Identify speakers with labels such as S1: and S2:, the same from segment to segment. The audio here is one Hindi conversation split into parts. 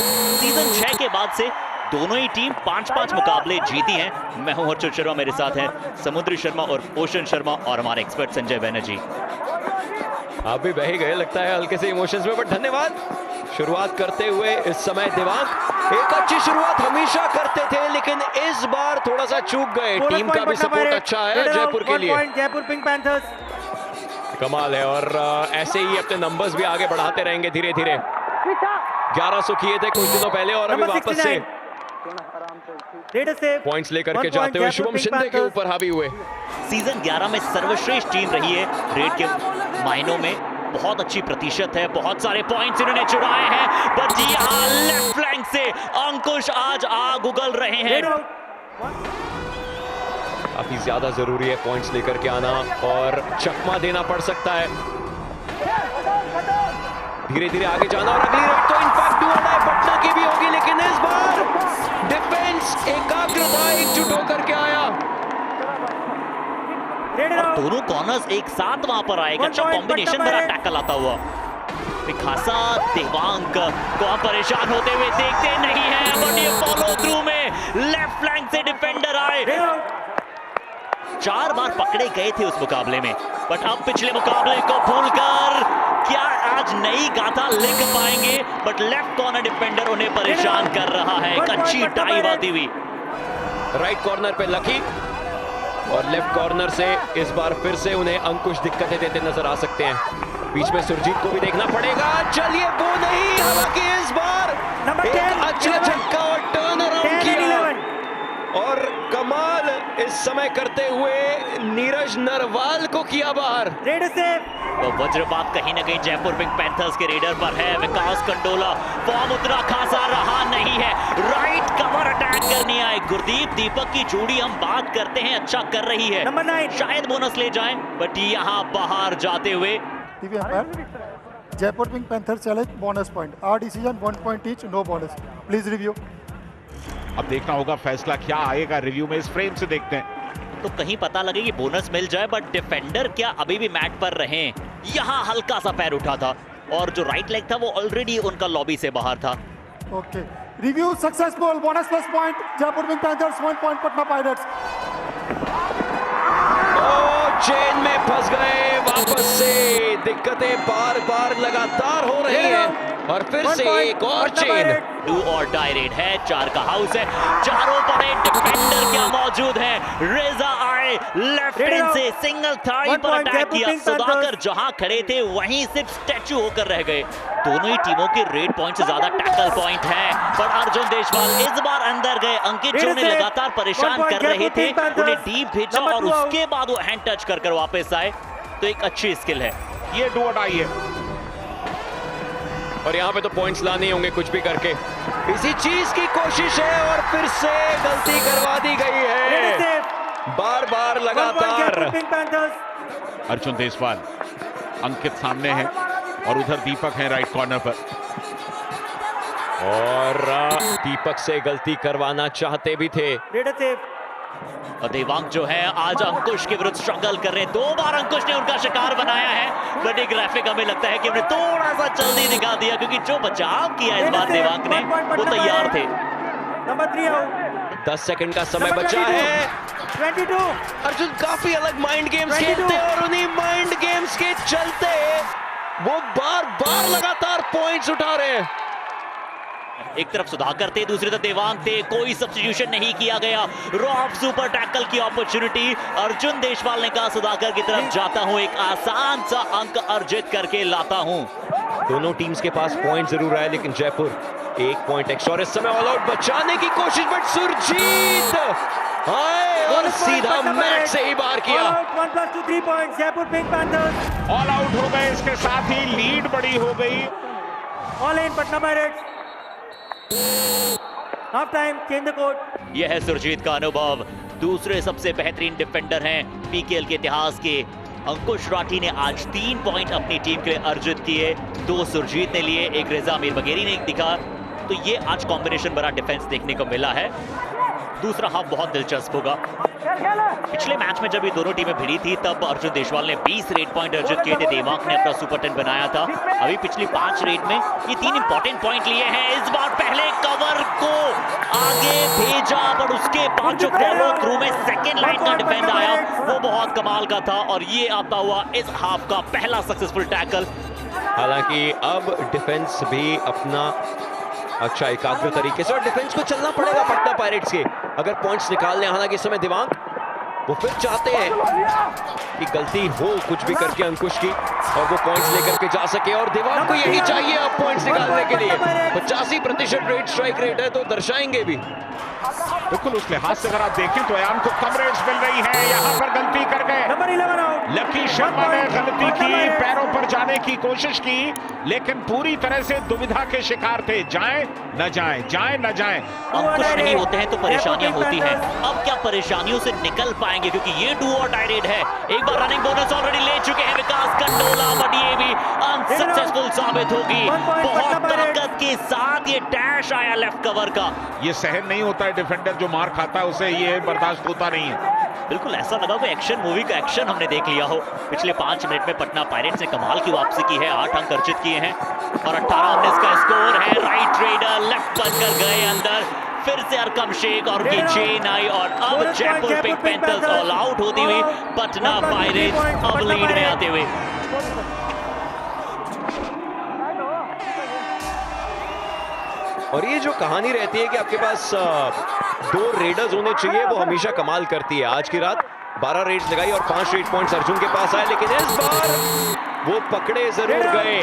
S1: सीजन 6 के बाद से दोनों ही टीम 5-5 मुकाबले जीती हैं। मैं हूं अर्जुन शर्मा, मेरे साथ हैं समुद्री शर्मा और ओशन शर्मा और हमारे एक्सपर्ट संजय बैनर्जी।
S2: आप भी बह गए लगता है हल्के से इमोशंस में, बट धन्यवाद। शुरुआत करते हुए इस समय देवांग एक अच्छी शुरुआत हमेशा करते थे, लेकिन इस बार थोड़ा सा चूक गए। टीम का भी सपोर्ट अच्छा है जयपुर के लिए।
S3: जयपुर पिंक पैंथर्स
S2: कमाल है, और ऐसे ही अपने नंबर्स भी आगे बढ़ाते रहेंगे धीरे धीरे। 1100 किए थे कुछ दिनों पहले और अभी वापस से पॉइंट्स लेकर के जाते हुए शुभम शिंदे के ऊपर हावी हुए।
S1: सीजन 11 में सर्वश्रेष्ठ टीम रही है रेड के मायनों में। बहुत अच्छी प्रतिशत है, बहुत सारे पॉइंट्स इन्होंने चुराए हैं, बट यहाँ लेफ्ट फ्लैंक से अंकुश आज आग उगल रहे हैं।
S2: काफी ज्यादा जरूरी है पॉइंट्स लेकर के आना, और चकमा देना पड़ सकता है। धीरे धीरे आगे जाना, और अगली रेड तो इनफैक्ट डू और डाई पटना की भी होगी, लेकिन इस बार डिफेंस एकाग्रता एकजुट होकर के आया।
S1: और दोनों कॉर्नर्स एक साथ वहां पर आए। अच्छा कॉम्बिनेशन भरा टैकल आता हुआ। खासा देवांग को आप परेशान होते हुए देखते नहीं है, बट ये फॉलो थ्रू में लेफ्ट फ्लैंक से डिफेंडर आए। 4 बार पकड़े गए थे उस मुकाबले में, बट अब पिछले मुकाबले को भूलकर क्या आज नई गाथा लिख पाएंगे? बट लेफ्ट कॉर्नर डिफेंडर उन्हें परेशान कर रहा है। एक अच्छी डाइव आती हुई
S2: राइट कॉर्नर पे लकी, और लेफ्ट कॉर्नर से इस बार फिर से उन्हें अंकुश दिक्कतें देते नजर आ सकते हैं। बीच में सुरजीत को भी देखना पड़ेगा। चलिए वो नहीं, हालांकि इस बार एक अच्छा झटका और टर्न अराउंड किया, और कमाल इस समय करते हुए नीरज नरवाल को किया बाहर।
S1: तो वज्रपात कहीं ना कहीं जयपुर पिंक पैंथर्स के रेडर पर है। विकास कंडोला फॉर्म उतना खासा रहा नहीं है। राइट कवर अटैक करनी आए। गुरदीप दीपक की जोड़ी हम बात करते हैं, अच्छा कर रही है,
S3: नंबर 9
S1: शायद बोनस ले जाएं, बट यहाँ बाहर जाते हुए
S4: Jaipur pink panther challenge bonus point. Our decision 1 point each, no bonus. Please review.
S5: अब देखना होगा फैसला क्या आएगा रिव्यू में। इस फ्रेम से देखते हैं
S1: तो कहीं पता लगे कि बोनस मिल जाए, बट डिफेंडर क्या अभी भी मैट पर रहे? यहाँ हल्का सा पैर उठा था, और जो राइट लेग था वो ऑलरेडी उनका लॉबी से बाहर था।
S4: Okay, review successful. Bonus plus point Jaipur pink panthers, 1 point Patna pirates.
S2: Chain में फंस गए, वापस से दिक्कतें बार बार लगातार हो रही हैं, और फिर से एक और चेन।
S1: डू और डाई रेड है, 4 का हाउस है, चारों बड़े डिफेंडर क्या मौजूद है। रेजा आए लेफ्ट हैंड से सिंगल थाई पर अटैक किया। सुधाकर जहां खड़े थे वहीं सिर्फ स्टैचू होकर रह गए। दोनों ही टीमों के रेड पॉइंट से ज्यादा टैकल पॉइंट है, पर अर्जुन देशवाल इस बार अंदर गए। अंकित जो ने लगातार परेशान कर रहे थे, उन्हें डीप भेजा और उसके बाद वो हैंड टच कर वापस आए। तो एक अच्छी स्किल है,
S5: ये डू और डाई है,
S2: और यहाँ पे तो पॉइंट्स लाने ही होंगे कुछ भी करके। इसी चीज की कोशिश है, और फिर से गलती करवा दी गई है बार बार लगातार।
S5: अर्जुन देशवाल, अंकित सामने है, और उधर दीपक है राइट कॉर्नर पर,
S2: और दीपक से गलती करवाना चाहते भी थे।
S1: और देवांग जो है आज अंकुश के विरुद्ध स्ट्रगल कर रहे हैं। 2 बार अंकुश ने उनका शिकार बनाया है, बट एक ग्राफिक हमें लगता है कि हमने थोड़ा सा जल्दी दिखा दिया, क्योंकि जो बचाव किया इस बार देवांग ने वो तैयार थे।
S3: नंबर 3
S2: 10 सेकंड का समय बचा है।
S3: 22
S2: अर्जुन काफी अलग माइंड गेम्स खेलते हैं, और उन्हीं माइंड गेम्स के चलते वो बार बार लगातार पॉइंट्स उठा रहे हैं।
S1: एक तरफ सुधाकर थे, दूसरी तरफ देवांग थे, कोई सब्स्टिट्यूशन नहीं किया गया। रॉफ सुपर टैकल की अपॉर्चुनिटी। अर्जुन देशवाल ने कहा सुधाकर की तरफ जाता हूं, एक आसान सा अंक अर्जित करके लाता हूं।
S2: दोनों टीम्स के पास पॉइंट जरूर है, लेकिन जयपुर 1 पॉइंट एक्स्ट्रा, और इस समय ऑल आउट बचाने की कोशिश, बट सुरजीत आए और सीधा मैट से ही बाहर किया।
S3: 1+2 3 point Jaipur pink panthers
S5: all out हो गए। इसके साथ ही लीड बड़ी हो गई।
S3: All in Patna pirates. Half time, change the code.
S1: यह है सुरजीत का अनुभव। दूसरे सबसे बेहतरीन डिफेंडर हैं पीकेएल के इतिहास के अंकुश राठी ने आज 3 पॉइंट अपनी टीम के लिए अर्जित किए। 2 सुरजीत ने लिए, एक रेजा मीर बगेरी ने दिखा। तो ये आज कॉम्बिनेशन बड़ा डिफेंस देखने को मिला है। दूसरा हाफ बहुत दिलचस्प होगा। पिछले मैच में जब ये दोनों टीमें भिड़ी थी तब अर्जुन देशवाल ने 20 रेड पॉइंट अर्जित किए थे, देवांग ने अपना सुपर 10 बनाया था। अभी पिछली 5 रेड में ये 3 इंपॉर्टेंट पॉइंट लिए हैं। इस बार पहले कवर को आगे भेजा, पर उसके बाद जो फॉलो थ्रू में सेकेंड लाइन का डिफेंड आया वो बहुत कमाल का था, और ये आता हुआ इस हाफ का पहला सक्सेसफुल टैकल।
S2: हालांकि अब डिफेंस भी अपना अच्छा एकाग्र तरीके से, और डिफेंस को चलना पड़ेगा पटना पायरेट्स के अगर पॉइंट्स निकालने। हालांकि इस समय दिवांग वो फिर चाहते हैं कि गलती हो कुछ भी करके अंकुश की, और वो पॉइंट्स लेकर के जा सके, और दिवांग को यही चाहिए अब पॉइंट्स निकालने के लिए। 85% रेट स्ट्राइक रेट है, तो दर्शाएंगे भी।
S5: बिल्कुल उस लिहाज से अगर आप देखें तो अयान को कम रेट्स मिल रही है। यहाँ पर गलती कर गए लकी शर्मा ने, गलती की, पैरों पर जाने की कोशिश की, लेकिन पूरी तरह से दुविधा के शिकार थे, जाएं न जाएं, जाएं न जाएं।
S1: अंकुश नहीं होते हैं तो परेशानियां होती हैं। अब क्या परेशानियों से निकल पाएंगे, क्योंकि ये डू और डाई रेड है। एक बार रनिंग बोनस ऑलरेडी ले चुके हैं विकास कंडोला, बट ये भी अनसक्सेसफुल साबित होगी। बहुत ताकत के साथ ये डैश आया लेफ्ट कवर का।
S5: ये सहन नहीं होता है, डिफेंडर जो मार खाता है उसे ये बर्दाश्त होता नहीं है।
S1: बिल्कुल ऐसा लगा कोई एक्शन मूवी का एक्शन हमने देख लिया हो। पिछले 5 मिनट में पटना पायरेट्स ने कमाल की वापसी की है, 8 अंक अर्जित किए हैं, और 18-19 का स्कोर है। राइट रेडर लेफ्ट बनकर गए अंदर, फिर से अरकम शेख और उनकी चेन आई, और अब Jaipur pink panthers all out होती हुई पटना पायरेट्स अब लीड में आते हुए।
S2: और ये जो कहानी रहती है कि आपके पास 2 रेडर्स होने चाहिए, वो हमेशा कमाल करती है। आज की रात 12 रेड्स लगाई और 5 रेड पॉइंट्स अर्जुन के पास आए, लेकिन इस बार वो पकड़े जरूर गए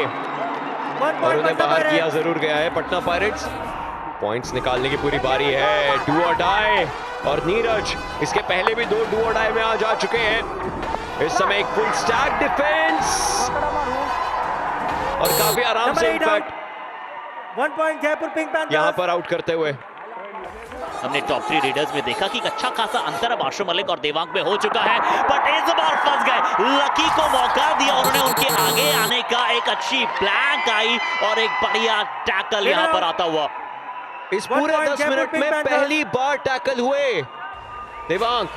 S2: और उन्हें बाहर किया जरूर गया है पटना पायरेट्स। पॉइंट्स निकालने की पूरी बारी है, डू और डाई, और नीरज इसके पहले भी 2 डू और डाई में आज आ चुके हैं। इस समय एक फुल स्टैक डिफेंस, और काफी आराम से in fact
S3: 1 point Jaipur pink panthers
S2: यहाँ पर आउट करते हुए।
S1: हमने टॉप 3 रेडर्स में देखा कि एक अच्छा खासा अंतर अब आशु मलिक और देवांग में हो चुका है, बट इस बार फंस गए। लकी को मौका दिया उन्होंने, उनके आगे आने का एक अच्छी ब्लैंक आई और एक बढ़िया टैकल यहां पर आता हुआ।
S2: इस पूरे 10 मिनट में पहली बार टैकल हुए देवांग।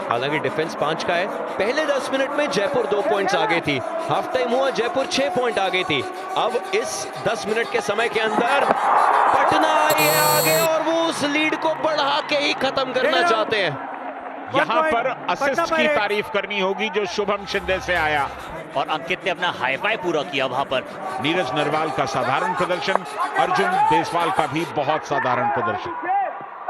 S2: हालांकि डिफेंस 5 का है। पहले 10 मिनट में जयपुर 2 पॉइंट्स आगे थी, हाफ टाइम हुआ जयपुर 6 पॉइंट आगे थी। अब इस 10 मिनट के समय के अंदर पटना आई है आगे, और वो उस लीड को बढ़ा के ही खत्म करना चाहते हैं।
S5: यहाँ पर असिस्ट की तारीफ करनी होगी जो शुभम शिंदे से आया,
S1: और अंकित ने अपना हाई फाई पूरा किया वहां पर।
S5: नीरज नरवाल का साधारण प्रदर्शन, अर्जुन देशवाल का भी बहुत साधारण प्रदर्शन।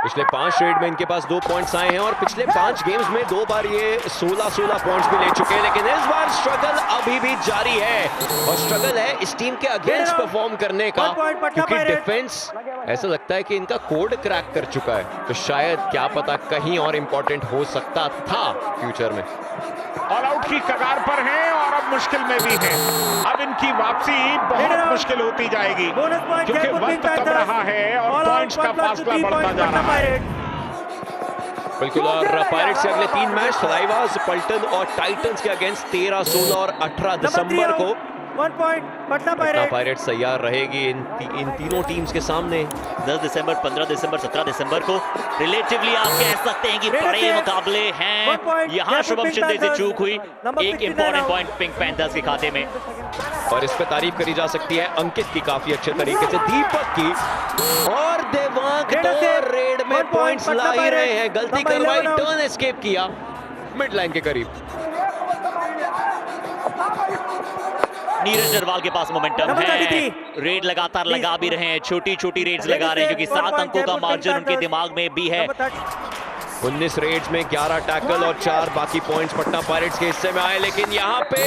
S2: पिछले 5 रेड में इनके पास 2 पॉइंट्स आए हैं, और पिछले 5 गेम्स में 2 बार ये 16-16 पॉइंट्स भी ले चुके हैं, लेकिन इस बार स्ट्रगल अभी भी जारी है, और स्ट्रगल है इस टीम के अगेंस्ट परफॉर्म करने का, क्योंकि डिफेंस ऐसा लगता है कि इनका कोड क्रैक कर चुका है। तो शायद क्या पता कहीं और इंपॉर्टेंट हो सकता था फ्यूचर में।
S5: ऑल आउट की कगार पर हैं और अब मुश्किल में भी हैं। अब इनकी वापसी बहुत मुश्किल होती जाएगी, क्योंकि वक्त कम रहा है और पॉइंट्स का फासला बढ़ता जा रहा है।
S2: बिल्कुल, और पायरेट्स से अगले 3 मैच सलाइवास, पल्टन और टाइटंस के अगेंस्ट 13, 16 और 18 दिसंबर को
S3: 1 पॉइंट पटना
S2: पायरेट्स तैयार रहेगी इन तीनों टीम्स के सामने।
S1: 10 दिसंबर, 15 दिसंबर, 17 दिसंबर को रिलेटिवली आप कह सकते हैं कि बड़े मुकाबले हैं। यहां शुभम शिंदे से चूक हुई, एक इंपॉर्टेंट पॉइंट पिंक पैंथर्स के खाते में,
S2: और इस पे तारीफ करी जा सकती है अंकित की काफी अच्छे तरीके से, दीपक की, और देवांग 2 रेड में पॉइंट्स ला ही रहे हैं। गलती करवाई, टर्न एस्केप किया मिड लाइन के करीब।
S1: नीरज नरवाल के पास मोमेंटम है, रेड लगातार लगा भी रहे हैं, छोटी छोटी रेड्स लगा रहे हैं, क्योंकि 7 अंकों का मार्जिन उनके दिमाग में भी है।
S2: 19 रेड्स में 11 टैकल और 4 बाकी पॉइंट्स पटना पायरेट्स के हिस्से में आए, लेकिन यहाँ पे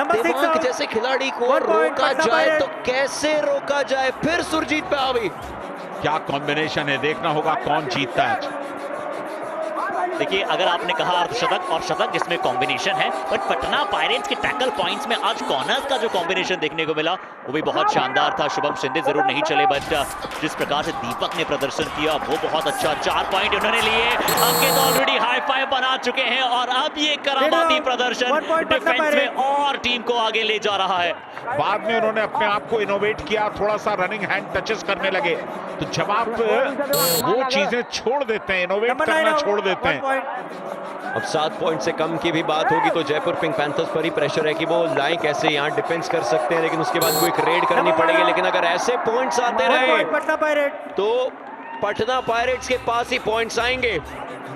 S2: देवांग जैसे खिलाड़ी को रोका जाए तो कैसे रोका जाए। फिर सुरजीत पे आ गई।
S5: क्या कॉम्बिनेशन है, देखना होगा कौन जीतता है।
S1: देखिए, अगर आपने कहा अर्धशतक और शतक जिसमें कॉम्बिनेशन है, बट पटना पायरेट्स के टैकल पॉइंट्स में आज कॉर्नर्स का जो कॉम्बिनेशन देखने को मिला वो भी बहुत शानदार था। शुभम शिंदे जरूर नहीं चले, बट जिस प्रकार से दीपक ने प्रदर्शन किया वो बहुत अच्छा। 4 पॉइंट उन्होंने लिए। अंकित ऑलरेडी हाई फाइव बना चुके हैं और अब ये करामाती प्रदर्शन डिफेंस में और टीम को आगे ले जा रहा है।
S5: बाद में उन्होंने अपने आप को इनोवेट किया, थोड़ा सा रनिंग हैंड टचेस करने लगे। तो जब आप वो चीजें छोड़ देते हैं, इनोवेट करना छोड़ देते हैं।
S2: अब 7 पॉइंट से कम की भी बात होगी तो जयपुर पिंक पैंथर्स पर ही प्रेशर है कि वो लाएं कैसे, यहाँ डिफेंस कर सकते हैं, लेकिन उसके बाद वो एक रेड करनी पड़ेगी। लेकिन अगर ऐसे पॉइंट्स आते रहे तो पटना पायरेट्स के पास ही पॉइंट्स आएंगे।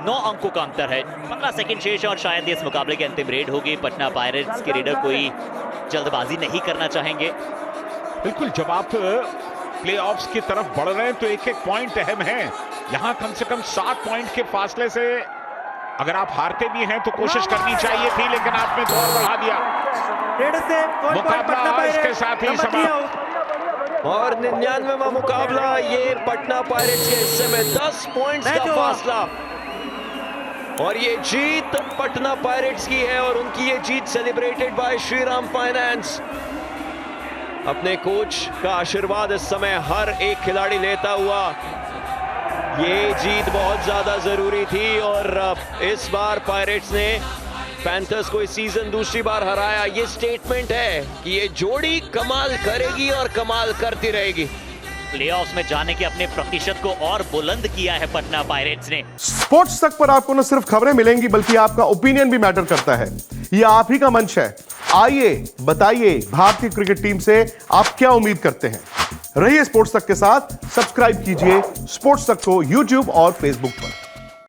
S1: 9 अंकों का अंतर है, 15 सेकंड शेष और शायद इस मुकाबले की अंतिम रेड होगी। पटना पायरेट्स के रेडर कोई जल्दबाजी नहीं करना चाहेंगे।
S5: बिल्कुल, जब आप प्लेऑफ्स की तरफ बढ़ रहे हैं तो एक एक पॉइंट अहम है। यहाँ कम से कम 7 पॉइंट के फासले से अगर आप हारते भी हैं तो कोशिश करनी चाहिए थी, लेकिन आपने तो और बढ़ा दिया। मुकाबला इसके साथ ही समाप्त।
S2: और 99वां मुकाबला, ये पटना पायरेट्स के हिस्से में 10 पॉइंट्स का फासला। और ये जीत पटना पायरेट्स की है और उनकी ये जीत सेलिब्रेटेड बाय श्रीराम फाइनेंस। अपने कोच का आशीर्वाद इस समय हर एक खिलाड़ी लेता हुआ ये जीत बहुत ज्यादा जरूरी थी। और इस बार पायरेट्स ने पैंथर्स को इस सीजन दूसरी बार हराया। ये स्टेटमेंट है कि ये जोड़ी कमाल करेगी और कमाल करती रहेगी।
S1: प्लेऑफ्स में जाने के अपने प्रतिशत को और बुलंद किया है पटना पायरेट्स ने।
S6: स्पोर्ट्स तक पर आपको न सिर्फ खबरें मिलेंगी बल्कि आपका ओपिनियन भी मैटर करता है। ये आप ही का मंच है। आइए बताइए भारतीय क्रिकेट टीम से आप क्या उम्मीद करते हैं। रहिए स्पोर्ट्स तक के साथ। सब्सक्राइब कीजिए स्पोर्ट्स तक को यूट्यूब और फेसबुक पर।